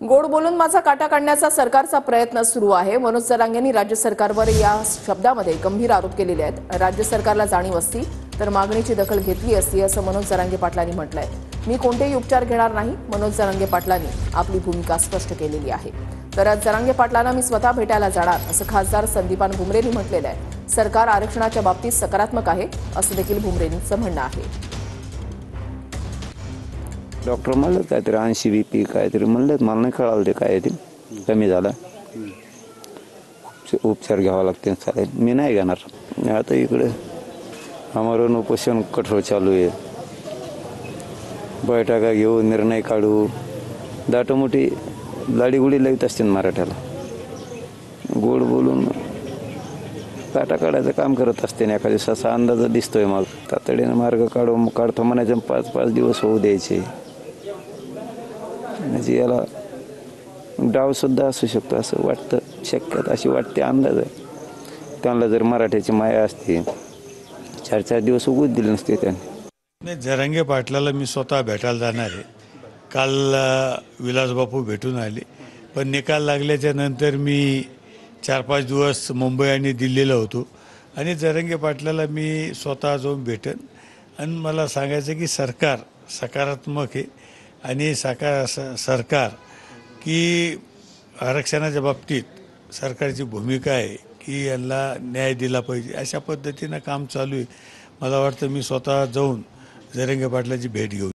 गोड बोलून माझा काटा काढण्याचा सरकारचा प्रयत्न सुरू आहे। मनोज जरांगेंनी राज्य सरकारवर या शब्दामध्ये गंभीर आरोप केलेले आहेत। राज्य सरकारला जाणीव असती तर मागणीची दखल घेतली असती असं मनोज जरांगे पाटलांनी म्हटलंय। मी कोणतेही उपचार घेणार नाही, मनोज जरांगे पाटलांनी आपली भूमिका स्पष्ट केलेली आहे। तर जरांगे पाटलांना मी स्वतः भेटायला जाणार असं खासदार संदीपान भुमरेंनी म्हटलेलं आहे। सरकार आरक्षणाच्या बाबतीत सकारात्मक आहे असं देखील भुमरेंचं म्हणणं आहे। डॉक्टर म्हणलं काहीतरी 80 BP काहीतरी म्हणलं, मला नाही कळालं ते काय ते कमी झाला, उपचार घ्यावा लागते चालेल, मी नाही घेणार। आता इकडे आमरण उपोषण कठोर चालू आहे, बैठका घेऊ, निर्णय काढू, दाटमोठी लाडीगुडी लावित असते मराठ्याला, गोड बोलून काटा काढायचं काम करत असते ना। एका दिवसाचा अंदाज दिसतोय, मग तातडीने मार्ग काढतो म्हणायचं, 5-5 दिवस होऊ द्यायचे म्हणजे याला डाव सुद्धा असू शकतो असं वाटतं, शक्यता अशी वाटते, अंदाज आहे। त्यांना जर मराठ्याची माया असते 4-4 दिवस उगूच दिले नसते त्यांनी। नाही, जरांगे पाटलाला मी स्वतः भेटायला जाणार आहे। काल विलासबापू भेटून आले, पण निकाल लागल्याच्या नंतर मी 4-5 दिवस मुंबई आणि दिल्लीला होतो आणि जरांगे पाटलाला मी स्वतः जाऊन भेटेन आणि मला सांगायचं की सरकार सकारात्मक आहे आणि सरकार की आरक्षणाच्या बाबतीत सरकारची भूमिका आहे की यांना न्याय दिला पाहिजे, अशा पद्धतीनं काम चालू आहे। मला वाटतं मी स्वतः जाऊन जरांगे पाटलाची भेट घेऊ।